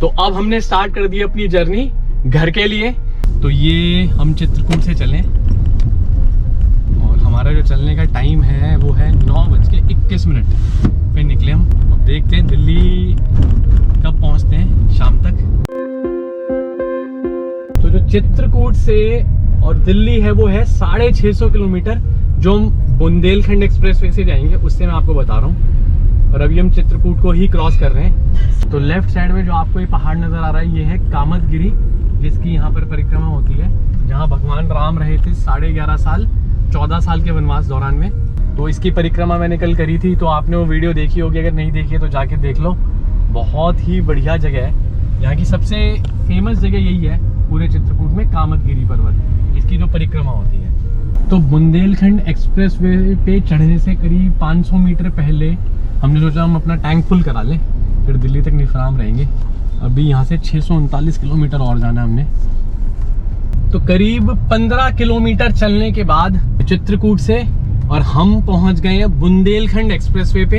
तो अब हमने स्टार्ट कर दी अपनी जर्नी घर के लिए। तो ये हम चित्रकूट से चलें और हमारा जो चलने का टाइम है वो है 9:21 पे निकले हम। अब देखते हैं दिल्ली कब पहुंचते हैं शाम तक। तो जो चित्रकूट से और दिल्ली है वो है 650 किलोमीटर। जो हम बुंदेलखंड एक्सप्रेसवे से जाएंगे उससे मैं आपको बता रहा हूँ। और अभी हम चित्रकूट को ही क्रॉस कर रहे हैं। तो लेफ्ट साइड में जो आपको ये पहाड़ नजर आ रहा है ये है कामदगिरी, जिसकी यहाँ पर परिक्रमा होती है, जहाँ भगवान राम रहे थे 11.5 साल 14 साल के वनवास दौरान में। तो इसकी परिक्रमा मैंने कल करी थी, तो आपने वो वीडियो देखी होगी। अगर नहीं देखी है तो जाके देख लो। बहुत ही बढ़िया जगह है। यहाँ की सबसे फेमस जगह यही है पूरे चित्रकूट में, कामदगिरी पर्वत, इसकी जो परिक्रमा होती है। तो बुंदेलखंड एक्सप्रेसवे पे चढ़ने से करीब 500 मीटर पहले हमने सोचा हम अपना टैंक फुल करा लें, फिर दिल्ली तक निफराम रहेंगे। अभी यहाँ से 639 किलोमीटर और जाना है हमने। तो करीब 15 किलोमीटर चलने के बाद चित्रकूट से और हम पहुँच गए हैं बुंदेलखंड एक्सप्रेसवे पे।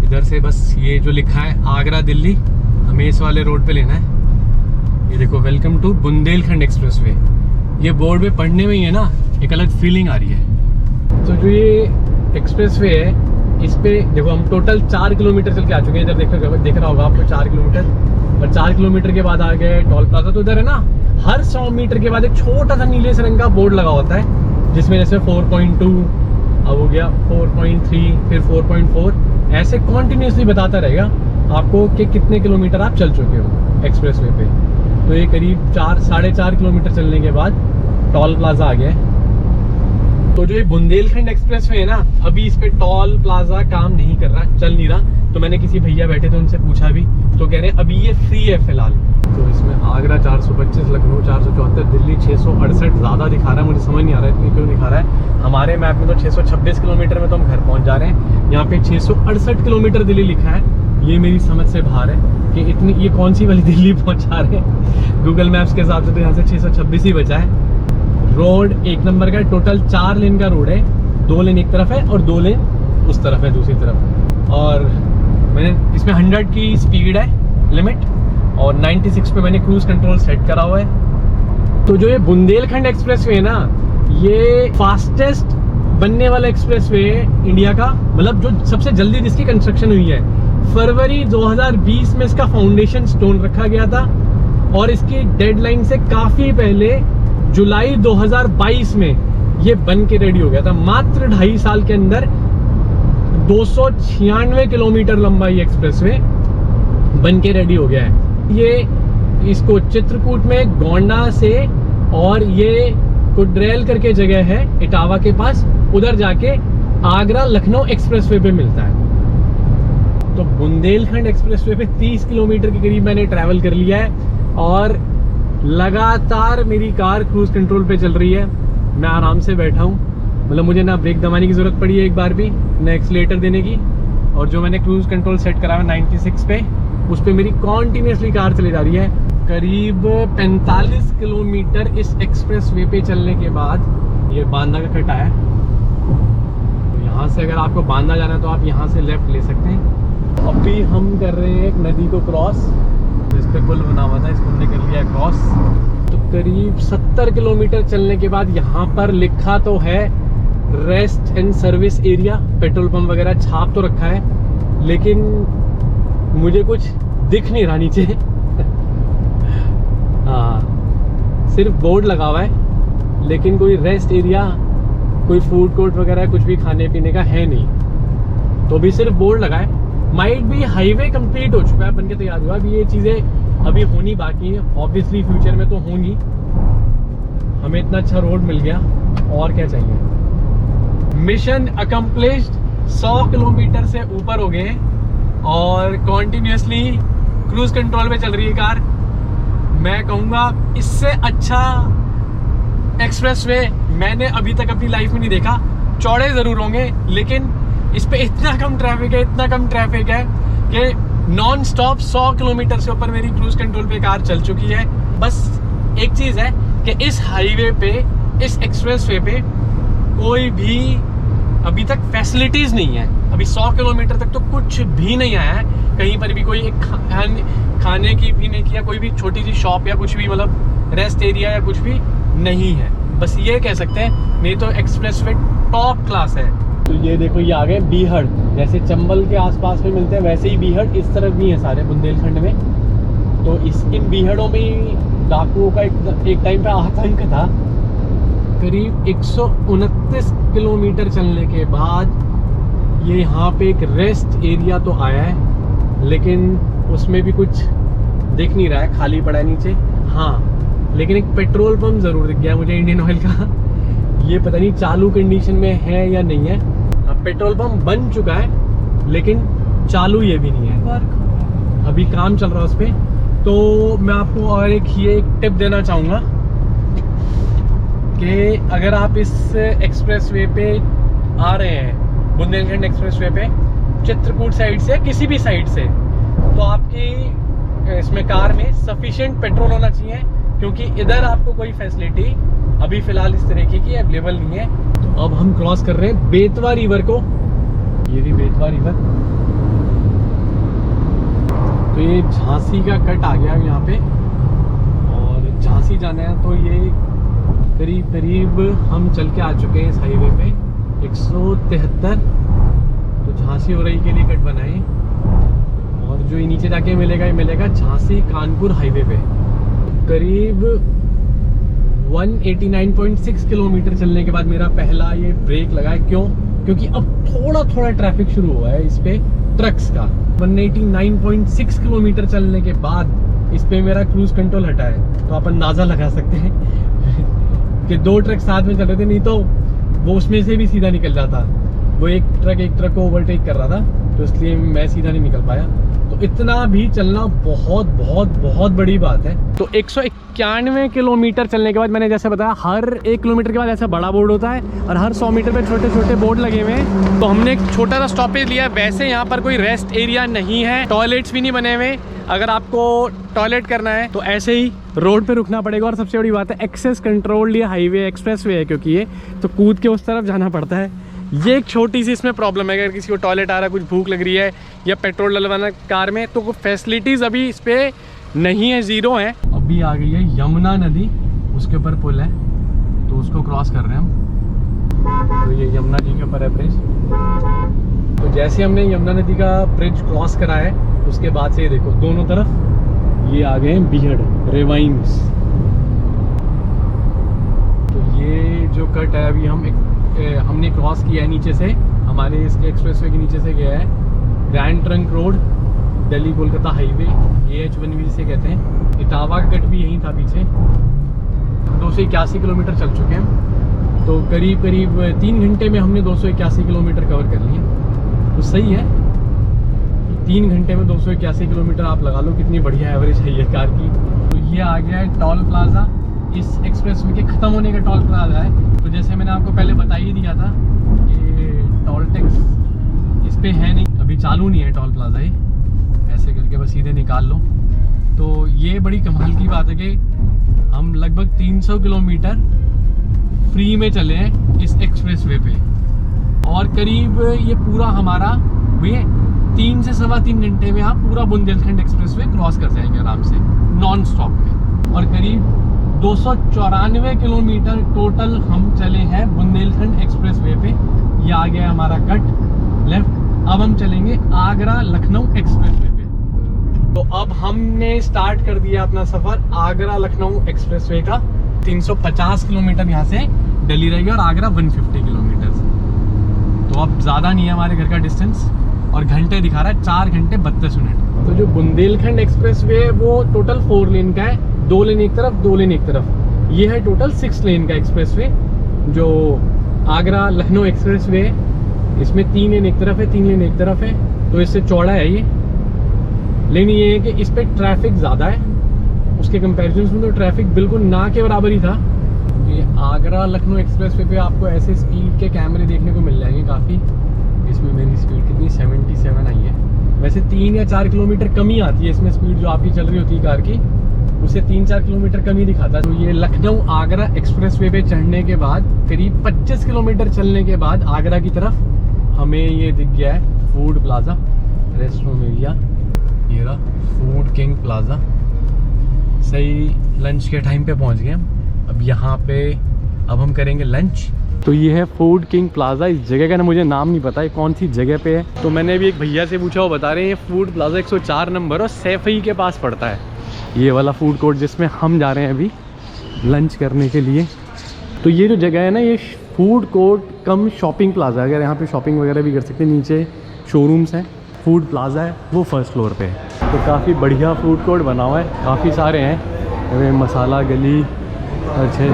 इधर से बस ये जो लिखा है आगरा दिल्ली, हमें इस वाले रोड पे लेना है। ये देखो, वेलकम टू बुंदेलखंड एक्सप्रेसवे। ये बोर्ड पे पढ़ने में ही है ना, एक अलग फीलिंग आ रही है। तो जो ये एक्सप्रेसवे है इस पे देखो हम टोटल 4 किलोमीटर चल के आ चुके हैं। इधर देख रहा होगा आपको 4 किलोमीटर, और 4 किलोमीटर के बाद आ गए टोल प्लाजा। तो इधर है ना, हर 100 मीटर के बाद एक छोटा सा नीले से रंग का बोर्ड लगा होता है, जिसमें जैसे 4.2 अब हो गया, 4.3, फिर 4.4, ऐसे कॉन्टिन्यूसली बताता रहेगा आपको कि कितने किलोमीटर आप चल चुके हो एक्सप्रेसवे पे। तो ये करीब 4-4.5 किलोमीटर चलने के बाद टोल प्लाजा आ गया है। तो जो ये बुंदेलखंड एक्सप्रेसवे है ना, अभी इस पे टोल प्लाजा काम नहीं कर रहा, चल नहीं रहा। तो मैंने किसी भैया बैठे थे उनसे पूछा भी, तो कह रहे हैं अभी ये फ्री है फिलहाल। तो इसमें आगरा 425, लखनऊ 474, दिल्ली 668 ज़्यादा दिखा रहा है। मुझे समझ नहीं आ रहा है इतनी क्यों दिखा रहा है। हमारे मैप में तो 626 किलोमीटर में तो हम घर पहुँच जा रहे हैं, यहाँ पे 668 किलोमीटर दिल्ली लिखा है। ये मेरी समझ से बाहर है कि इतनी ये कौन सी वाली दिल्ली पहुँचा रहे हैं। गूगल मैप्स के हिसाब से तो यहाँ से 626 ही बचा है। रोड 1 नंबर का, टोटल 4 लेन का रोड है। 2 लेन एक तरफ है और 2 लेन उस तरफ है दूसरी तरफ। और मैंने इसमें 100 की स्पीड है लिमिट, और 96 पे मैंने क्रूज कंट्रोल सेट करा हुआ है। तो जो ये बुंदेलखंड एक्सप्रेसवे है ना, ये फास्टेस्ट बनने वाला एक्सप्रेसवे है इंडिया का, मतलब जो सबसे जल्दी जिसकी कंस्ट्रक्शन हुई है। फरवरी 2020 में इसका फाउंडेशन स्टोन रखा गया था, और इसकी डेडलाइन से काफी पहले जुलाई 2022 में ये बन के रेडी हो गया था। मात्र 2.5 साल के अंदर 296 किलोमीटर लंबा ये एक्सप्रेसवे बन के रेडी हो गया है। ये इसको चित्रकूट में गोंडा से, और ये कुड्रेल करके जगह है इटावा के पास, उधर जाके आगरा लखनऊ एक्सप्रेसवे पे मिलता है। तो बुंदेलखंड एक्सप्रेसवे पे 30 किलोमीटर के करीब मैंने ट्रैवल कर लिया है, और लगातार मेरी कार क्रूज कंट्रोल पे चल रही है। मैं आराम से बैठा हूँ, मतलब मुझे ना ब्रेक दबाने की ज़रूरत पड़ी है एक बार भी, ना एक्सीलेटर देने की। और जो मैंने क्रूज कंट्रोल सेट करा है 96 पे, उस पर मेरी कॉन्टीन्यूसली कार चली जा रही है। करीब 45 किलोमीटर इस एक्सप्रेसवे पे चलने के बाद ये बांदा का कटा है। तो यहाँ से अगर आपको बांदा जाना है तो आप यहाँ से लेफ्ट ले सकते हैं। अभी हम कर रहे हैं एक नदी को क्रॉस, इस पे पुल बना हुआ था, इसको हमने कर लिया क्रॉस। तो करीब 70 किलोमीटर चलने के बाद यहाँ पर लिखा तो है rest and service area, petrol pump वगैरह छाप तो रखा है, लेकिन मुझे कुछ दिख नहीं रहा नीचे। हाँ, सिर्फ बोर्ड लगा हुआ है, लेकिन कोई रेस्ट एरिया, कोई फूड कोर्ट वगैरह कुछ भी खाने पीने का है नहीं। तो भी सिर्फ बोर्ड लगा है। माइट भी हाईवे कंप्लीट हो चुका है, बन के तैयार हुआ। अभी ये चीज़ें अभी होनी बाकी है, ऑब्वियसली फ्यूचर में तो होंगी। हमें इतना अच्छा रोड मिल गया, और क्या चाहिए। Mission accomplished. 100 किलोमीटर से ऊपर हो गए और कॉन्टिन्यूसली क्रूज कंट्रोल पे चल रही है कार। मैं कहूँगा इससे अच्छा एक्सप्रेसवे मैंने अभी तक अपनी लाइफ में नहीं देखा। चौड़े ज़रूर होंगे, लेकिन इस पे इतना कम ट्रैफिक है कि नॉन स्टॉप 100 किलोमीटर से ऊपर मेरी क्रूज कंट्रोल पे कार चल चुकी है। बस एक चीज़ है कि इस हाईवे पे, इस एक्सप्रेसवे पे कोई भी अभी तक फैसिलिटीज़ नहीं है। अभी 100 किलोमीटर तक तो कुछ भी नहीं आया है, कहीं पर भी कोई एक खाने की पीने की या कोई भी छोटी सी शॉप या कुछ भी मतलब रेस्ट एरिया या कुछ भी नहीं है। बस ये कह सकते हैं, नहीं तो एक्सप्रेसवे टॉप क्लास है। तो ये देखो, ये आ गए बीहड़। जैसे चंबल के आसपास में मिलते हैं वैसे ही बीहड़ इस तरफ भी है सारे बुंदेलखंड में। तो इन बीहड़ों में ही डाकुओं का एक टाइम पे आतंक था। करीब 129 किलोमीटर चलने के बाद ये यहाँ पे एक रेस्ट एरिया तो आया है, लेकिन उसमें भी कुछ दिख नहीं रहा है, खाली पड़ा है नीचे। हाँ, लेकिन एक पेट्रोल पंप ज़रूर दिख गया मुझे इंडियन ऑयल का। ये पता नहीं चालू कंडीशन में है या नहीं है। पेट्रोल पंप बन चुका है लेकिन चालू ये भी नहीं है, अभी काम चल रहा है उस पर। तो मैं आपको और एक टिप देना चाहूँगा कि अगर आप इस एक्सप्रेसवे पे आ रहे हैं, बुंदेलखंड एक्सप्रेसवे पे चित्रकूट साइड से या किसी भी साइड से, तो आपकी इसमें कार में सफिशिएंट पेट्रोल होना चाहिए, क्योंकि इधर आपको कोई फैसिलिटी अभी फ़िलहाल इस तरीके की अवेलेबल नहीं है। तो अब हम क्रॉस कर रहे हैं बेतवा रिवर को। ये भी बेतवा रिवर। तो ये झांसी का कट आ गया यहाँ पे, और झांसी जाना है तो ये करीब करीब हम चल के आ चुके हैं इस हाईवे पे 173। तो झांसी औरई के लिए कट बनाए, और जो ये नीचे जाके मिलेगा, ये मिलेगा झांसी कानपुर हाईवे पे। करीब 189.6 किलोमीटर चलने के बाद मेरा पहला ये ब्रेक लगा है। क्यों? क्योंकि अब थोड़ा थोड़ा ट्रैफिक शुरू हुआ है इस पे ट्रक्स का। 189.6 किलोमीटर चलने के बाद इस पे मेरा क्रूज कंट्रोल हटा है, तो आप अंदाज़ा लगा सकते हैं कि 2 ट्रक साथ में चल रहे थे, नहीं तो वो उसमें से भी सीधा निकल जाता। वो एक ट्रक को ओवरटेक कर रहा था, तो इसलिए मैं सीधा नहीं निकल पाया। तो इतना भी चलना बहुत बहुत बहुत बड़ी बात है। तो 191 किलोमीटर चलने के बाद, मैंने जैसे बताया, हर 1 किलोमीटर के बाद ऐसा बड़ा बोर्ड होता है और हर 100 मीटर पे छोटे छोटे बोर्ड लगे हुए हैं। तो हमने एक छोटा सा स्टॉपेज लिया। वैसे यहाँ पर कोई रेस्ट एरिया नहीं है, टॉयलेट्स भी नहीं बने हुए। अगर आपको टॉयलेट करना है तो ऐसे ही रोड पे रुकना पड़ेगा। और सबसे बड़ी बात है, एक्सेस कंट्रोल्ड ये हाईवे एक्सप्रेसवे है, क्योंकि ये तो कूद के उस तरफ जाना पड़ता है। ये एक छोटी सी इसमें प्रॉब्लम है, अगर किसी को टॉयलेट आ रहा है, कुछ भूख लग रही है या पेट्रोल डलवाना कार में, तो फैसिलिटीज़ अभी इस पर नहीं है, ज़ीरो है। अभी आ गई है यमुना नदी, उसके ऊपर पुल है, तो उसको क्रॉस कर रहे हैं हम। तो ये यमुना जी के ऊपर है ब्रिज। तो जैसे हमने यमुना नदी का ब्रिज क्रॉस करा है, उसके बाद से ये देखो दोनों तरफ ये आ गए हैं बीहड़ रेवाइंस। तो ये जो कट है अभी हमने क्रॉस किया है नीचे से, हमारे इसके एक्सप्रेसवे के नीचे से गया है grand trunk road, Delhi Kolkata highway, AH1B से कहते हैं। इटावा का कट भी यहीं था पीछे। 281 किलोमीटर चल चुके हैं, तो करीब 3 घंटे में हमने 281 किलोमीटर कवर कर लिए। तो सही है, 3 घंटे में 281 किलोमीटर आप लगा लो, कितनी बढ़िया एवरेज है ये कार की। तो ये आ गया है टोल प्लाजा, इस एक्सप्रेसवे के ख़त्म होने का टोल प्लाजा है। तो जैसे मैंने आपको पहले बता ही दिया था कि टोल टैक्स इस पे है नहीं, अभी चालू नहीं है टोल प्लाजा। ये ऐसे करके बस सीधे निकाल लो। तो ये बड़ी कमाल की बात है कि हम लगभग 300 किलोमीटर फ्री में चले हैं इस एक्सप्रेसवे पे, और करीब ये पूरा हमारा ये 3 से 3.25 घंटे में आप पूरा बुंदेलखंड एक्सप्रेसवे क्रॉस कर जाएंगे आराम से नॉन स्टॉप में। और करीब 294 किलोमीटर टोटल हम चले हैं बुंदेलखंड एक्सप्रेसवे पे। ये आ गया हमारा कट लेफ्ट। अब हम चलेंगे आगरा लखनऊ एक्सप्रेसवे पे। तो अब हमने स्टार्ट कर दिया अपना सफर आगरा लखनऊ एक्सप्रेसवे का। 350 किलोमीटर यहाँ से दिल्ली रहेगा और आगरा 150 किलोमीटर। तो अब ज़्यादा नहीं है हमारे घर का डिस्टेंस, और घंटे दिखा रहा है 4 घंटे 32 मिनट। तो जो बुंदेलखंड एक्सप्रेसवे है वो टोटल 4 लेन का है, 2 लेन एक तरफ, 2 लेन एक तरफ। ये है टोटल 6 लेन का एक्सप्रेसवे। जो आगरा लखनऊ एक्सप्रेसवे है इसमें 3 लेन एक तरफ है, 3 लेन एक तरफ है, तो इससे चौड़ा है ये। लेकिन ये है कि इस पर ट्रैफिक ज़्यादा है, उसके कंपैरिजन में तो ट्रैफिक बिल्कुल ना के बराबर ही था। ये आगरा लखनऊ एक्सप्रेसवे पे आपको ऐसे स्पीड के कैमरे देखने को मिल जाएंगे काफ़ी। इसमें मेरी स्पीड कितनी 77 आई है। वैसे 3 या 4 किलोमीटर कम ही आती है इसमें स्पीड जो आपकी चल रही होती है कार की। उसे 3-4 किलोमीटर कम ही दिखाता। तो ये लखनऊ आगरा एक्सप्रेसवे पे चढ़ने के बाद करीब 25 किलोमीटर चलने के बाद आगरा की तरफ हमें ये दिख गया है फूड प्लाजा, रेस्टोरेंट एरिया। ये रहा फूड किंग प्लाजा। सही लंच के टाइम पे पहुंच गए हम। अब यहाँ पे अब हम करेंगे लंच। तो ये है फूड किंग प्लाजा। इस जगह का ना मुझे नाम नहीं पता है कौन सी जगह पे है। तो मैंने भी एक भैया से पूछा, वो बता रहे हैं ये फूड प्लाजा 104 नंबर और सैफई के पास पड़ता है ये वाला फूड कोर्ट जिसमें हम जा रहे हैं अभी लंच करने के लिए। तो ये जो जगह है ना, ये फूड कोर्ट कम शॉपिंग प्लाजा। अगर यहाँ पे शॉपिंग वगैरह भी कर सकते हैं, नीचे शोरूम्स हैं, फूड प्लाजा है वो फर्स्ट फ्लोर पे है। तो काफ़ी बढ़िया फूड कोर्ट बना हुआ है, काफ़ी सारे हैं। मसाला गली, अच्छा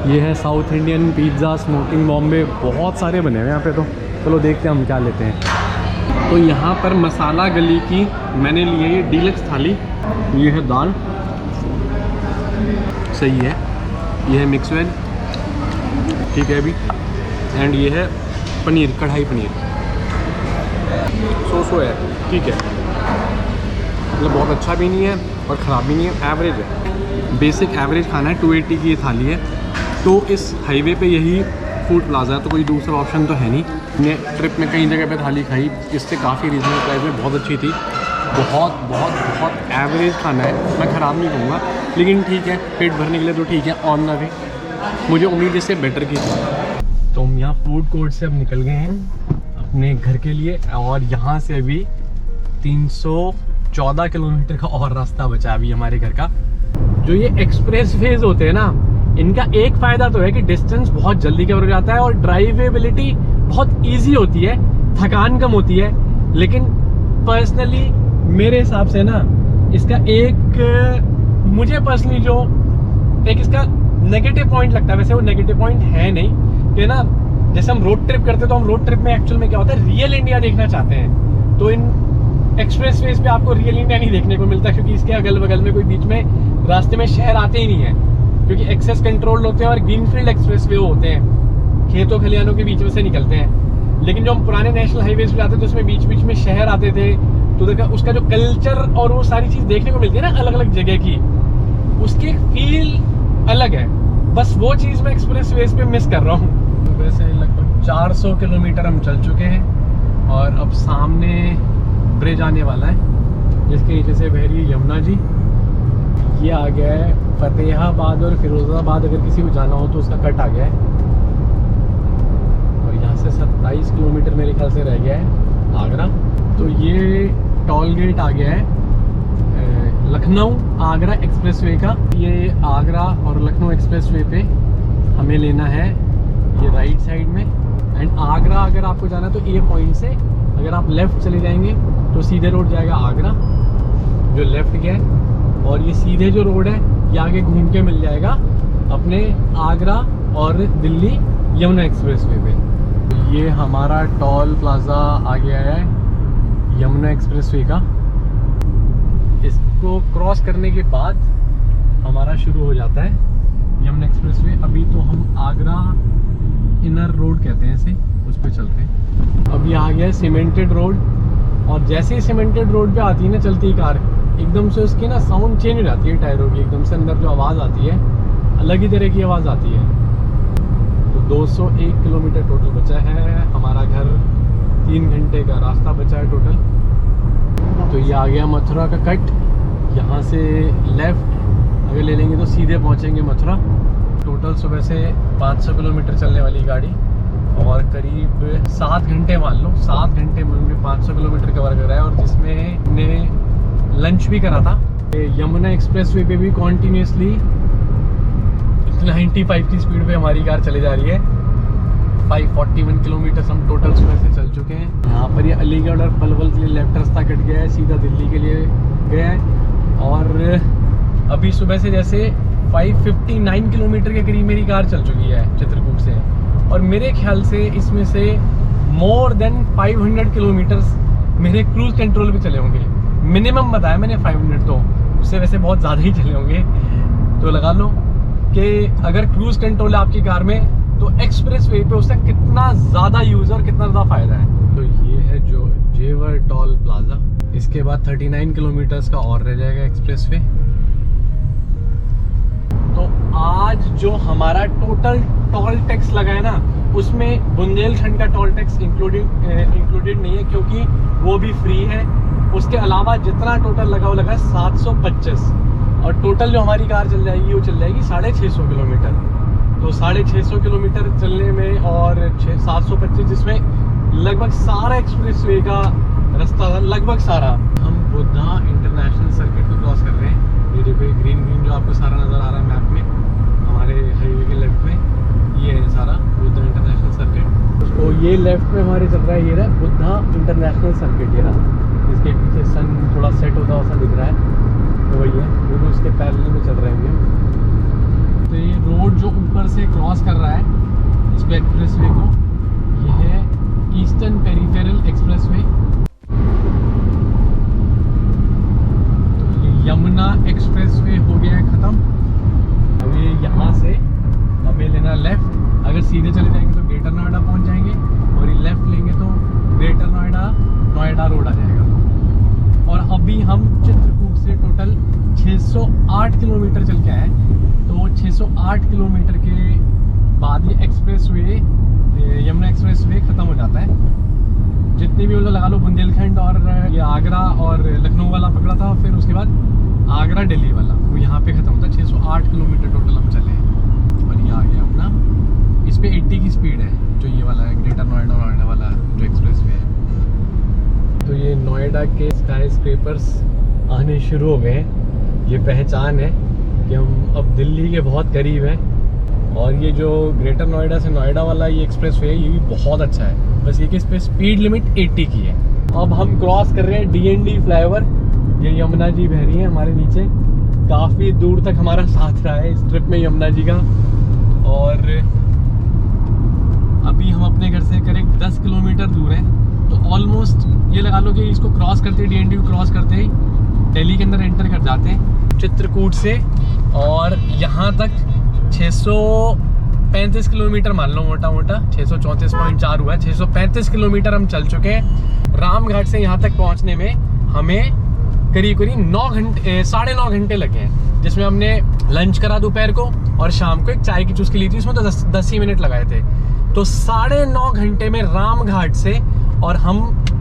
ये है south Indian pizza, smoking Bombay, बहुत सारे बने हुए हैं यहाँ पे। तो चलो देखते हैं हम क्या लेते हैं। तो यहाँ पर मसाला गली की मैंने ली है ये डीलक्स थाली। ये है दाल, सही है। ये है मिक्स वेज, ठीक है अभी। एंड ये है पनीर, कढ़ाई पनीर, सो है, ठीक है। मतलब बहुत अच्छा भी नहीं है और ख़राब भी नहीं है, एवरेज है। बेसिक एवरेज खाना है। 280 की ये थाली है। तो इस हाईवे पे यही फूड प्लाजा है, तो कोई दूसरा ऑप्शन तो है नहीं। मैंने ट्रिप में कई जगह पे थाली खाई, इससे काफ़ी रीजनेबल प्राइस में बहुत अच्छी थी। बहुत बहुत बहुत एवरेज खाना है, मैं ख़राब नहीं कहूँगा, लेकिन ठीक है, पेट भरने के लिए तो ठीक है। ऑन द वे मुझे उम्मीद इससे बेटर की थी। तो हम यहाँ फूड कोर्ट से अब निकल गए हैं अपने घर के लिए, और यहाँ से अभी 314 किलोमीटर का और रास्ता बचा अभी हमारे घर का। जो ये एक्सप्रेस वेज होते हैं ना, इनका एक फ़ायदा तो है कि डिस्टेंस बहुत जल्दी कवर हो जाता है और ड्राइवेबिलिटी बहुत इजी होती है, थकान कम होती है। लेकिन पर्सनली मेरे हिसाब से ना, इसका एक मुझे पर्सनली जो एक इसका नेगेटिव पॉइंट लगता है, वैसे वो नेगेटिव पॉइंट है नहीं कि ना, जैसे हम रोड ट्रिप करते हैं तो हम रोड ट्रिप में एक्चुअल में क्या होता है, रियल इंडिया देखना चाहते हैं। तो इन एक्सप्रेस वेज पे आपको रियल इंडिया नहीं देखने को मिलता, क्योंकि इसके अगल बगल में कोई बीच में रास्ते में शहर आते ही नहीं है, क्योंकि एक्सेस कंट्रोल होते हैं और ग्रीनफील्ड एक्सप्रेस वे होते हैं, खेतों खलिहानों के बीच में से निकलते हैं। लेकिन जो हम पुराने नेशनल हाईवेज पे जाते थे तो उसमें बीच बीच में शहर आते थे, तो देखा उसका जो कल्चर और वो सारी चीज़ देखने को मिलती है ना अलग अलग जगह की, उसकी एक फील अलग है। बस वो चीज़ मैं एक्सप्रेस वेज पे मिस कर रहा हूँ। तो वैसे लगभग 400 किलोमीटर हम चल चुके हैं और अब सामने ब्रिज आने वाला है जिसके नीचे से बह रही है यमुना जी। ये आ गया है फतेहाबाद और फिरोजाबाद, अगर किसी को जाना हो तो उसका कट आ गया है। और यहाँ से 27 किलोमीटर मेरे ख्याल से रह गया है आगरा। तो ये टोल गेट आ गया है लखनऊ आगरा एक्सप्रेसवे का। ये आगरा और लखनऊ एक्सप्रेसवे पे हमें लेना है ये राइट साइड में। एंड आगरा अगर आपको जाना है तो ए पॉइंट से अगर आप लेफ़्ट चले जाएंगे तो सीधे रोड जाएगा आगरा, जो लेफ़्ट गया है। और ये सीधे जो रोड है ये आगे घूम के मिल जाएगा अपने आगरा और दिल्ली यमुना एक्सप्रेसवे पे। तो ये हमारा टोल प्लाज़ा आ गया है यमुना एक्सप्रेसवे का। इसको क्रॉस करने के बाद हमारा शुरू हो जाता है यमुना एक्सप्रेसवे। अभी तो हम आगरा इनर रोड कहते हैं इसे, उस पर चल रहे हैं। अब ये आ गया है सीमेंटेड रोड, और जैसे ही सीमेंटेड रोड पे आती है ना चलती कार, एकदम से उसकी ना साउंड चेंज हो जाती है टायरों की। एकदम से अंदर जो आवाज़ आती है अलग ही तरह की आवाज़ आती है। तो 201 किलोमीटर टोटल बचा है, हमारा घर 3 घंटे का रास्ता बचा है टोटल। तो ये आ गया मथुरा का कट। यहाँ से लेफ़्ट अगर ले लेंगे तो सीधे पहुँचेंगे मथुरा। टोटल सुबह से 500 किलोमीटर चलने वाली गाड़ी, और करीब 7 घंटे मान लो, 7 घंटे में 500 किलोमीटर कवर कर रहा है। और जिसमें हमने लंच भी करा था। यमुना एक्सप्रेसवे पे भी कॉन्टीन्यूसली 95 की स्पीड पे हमारी कार चली जा रही है। 541 किलोमीटर हम टोटल सुबह से चल चुके हैं। यहाँ पर ये अलीगढ़ और पलवल के लिए लेफ्ट रास्ता कट गया है, सीधा दिल्ली के लिए गया है। और अभी सुबह से जैसे 559 किलोमीटर के करीब मेरी कार चल चुकी है चित्रकूट से। और मेरे ख्याल से इसमें से मोर देन 500 किलोमीटर्स मेरे क्रूज़ कंट्रोल पे चले होंगे। मिनिमम बताया मैंने 500, तो उससे वैसे बहुत ज़्यादा ही चले होंगे। तो लगा लो कि अगर क्रूज़ कंट्रोल है आपकी कार में तो एक्सप्रेस वे पे उसका कितना ज़्यादा यूज़ और कितना ज़्यादा फ़ायदा है। तो ये है जो जेवर टोल प्लाज़ा। इसके बाद 39 किलोमीटर्स का और रह जाएगा एक्सप्रेस वे। आज जो हमारा टोटल टोल टैक्स लगा है ना, उसमें बुंदेलखंड का टोल टैक्स इंक्लूडेड नहीं है, क्योंकि वो भी फ्री है। उसके अलावा जितना टोटल लगा वो लगा 725, और टोटल जो हमारी कार चल जाएगी वो चल जाएगी 650 किलोमीटर। तो 650 किलोमीटर चलने में और 725, जिसमें लगभग सारा एक्सप्रेस वे का रास्ता था, लगभग सारा। हम बुद्धा इंटरनेशनल सर्किट को क्रॉस कर रहे हैं। ये देखो ग्रीन जो आपको सारा नज़र आ रहा है मैप में, हमारे हाईवे के लेफ्ट में ये है सारा बुद्धा इंटरनेशनल सर्किट। तो ये लेफ्ट में हमारे चल रहा है, ये रहा बुद्धा इंटरनेशनल सर्किट, ये रहा। इसके पीछे सन थोड़ा सेट होता वैसा दिख रहा है, तो वही है, वो भी उसके पैरेलल में चल रहे हैं हम। तो ये रोड जो ऊपर से क्रॉस कर रहा है इसको एक्सप्रेसवे को, ये है ईस्टर्न पेरिफेरल एक्सप्रेसवे। तो ये यमुना एक्सप्रेसवे हो गया है ख़त्म। अब ये यहाँ से हमें लेना लेफ्ट। अगर सीधे चले जाएंगे तो ग्रेटर नोएडा पहुँच जाएंगे, और ये लेफ्ट लेंगे तो ग्रेटर नोएडा रोड आ जाएगा। और अभी हम चित्रकूट से टोटल 608 किलोमीटर चल के आए। तो 608 किलोमीटर के बाद ये एक्सप्रेसवे, यमुना एक्सप्रेसवे ख़त्म हो जाता है। जितने भी मतलब लगा लो, बुंदेलखंड और ये आगरा और लखनऊ वाला पकड़ा था, फिर उसके बाद आगरा दिल्ली वाला, वो यहाँ पे ख़त्म होता है। 608 किलोमीटर टोटल हम चले हैं। और ये आ गया अपना, इस पर 80 की स्पीड है, जो ये वाला है ग्रेटर नोएडा वाला जो एक्सप्रेसवे है। तो ये नोएडा के स्काई स्क्रेपर्स आने शुरू हो गए हैं। ये पहचान है कि हम अब दिल्ली के बहुत करीब हैं। और ये जो ग्रेटर नोएडा से नोएडा वाला ये एक्सप्रेसवे है, ये भी बहुत अच्छा है। बस ये कि इस पर स्पीड लिमिट 80 की है। अब हम क्रॉस कर रहे हैं DND फ्लाईओवर। ये यमुना जी बह रही है हमारे नीचे। काफ़ी दूर तक हमारा साथ रहा है इस ट्रिप में यमुना जी का। और अभी हम अपने घर से करीब 10 किलोमीटर दूर हैं। तो ऑलमोस्ट ये लगा लो कि इसको क्रॉस करते, DND को क्रॉस करते ही दिल्ली के अंदर एंटर कर जाते हैं चित्रकूट से। और यहाँ तक 635 किलोमीटर मान लो, मोटा मोटा 634.4 हुआ है। 635 किलोमीटर हम चल चुके हैं। रामघाट से यहाँ तक पहुँचने में हमें करीब 9.5 घंटे लगे हैं, जिसमें हमने लंच करा दोपहर को और शाम को एक चाय की चुस्की ली थी, उसमें तो 10 ही मिनट लगाए थे। तो 9.5 घंटे में रामघाट से और हम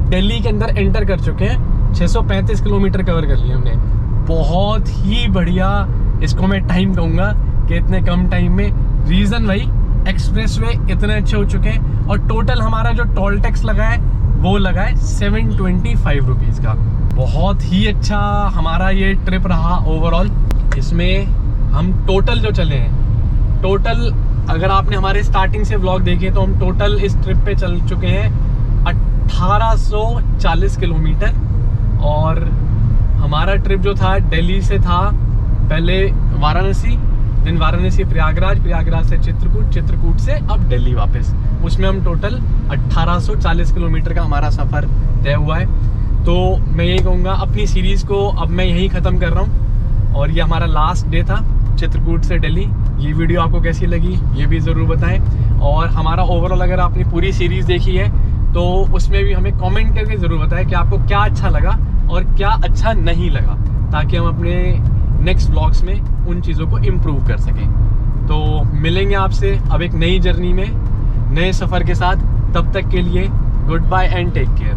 दिल्ली के अंदर एंटर कर चुके हैं। 635 किलोमीटर कवर कर लिए हमने। बहुत ही बढ़िया इसको मैं टाइम कहूँगा कि इतने कम टाइम में। रीज़न भाई एक्सप्रेसवे इतने अच्छे हो चुके हैं। और टोटल हमारा जो टोल टैक्स लगा है वो लगा है 725 रुपीज़ का। बहुत ही अच्छा हमारा ये ट्रिप रहा ओवरऑल। इसमें हम टोटल जो चले हैं, टोटल अगर आपने हमारे स्टार्टिंग से व्लॉग देखे तो हम टोटल इस ट्रिप पे चल चुके हैं 1840 किलोमीटर। और हमारा ट्रिप जो था दिल्ली से था पहले वाराणसी, देन वाराणसी प्रयागराज से चित्रकूट से अब दिल्ली वापस। उसमें हम टोटल 1840 किलोमीटर का हमारा सफ़र तय हुआ है। तो मैं यही कहूँगा, अपनी सीरीज़ को अब मैं यहीं ख़त्म कर रहा हूँ। और ये हमारा लास्ट डे था चित्रकूट से दिल्ली। ये वीडियो आपको कैसी लगी ये भी ज़रूर बताएं। और हमारा ओवरऑल अगर आपने पूरी सीरीज़ देखी है तो उसमें भी हमें कमेंट करके ज़रूर बताएं कि आपको क्या अच्छा लगा और क्या अच्छा नहीं लगा, ताकि हम अपने नेक्स्ट व्लॉग्स में उन चीज़ों को इम्प्रूव कर सकें। तो मिलेंगे आपसे अब एक नई जर्नी में, नए सफ़र के साथ। तब तक के लिए goodbye and take care.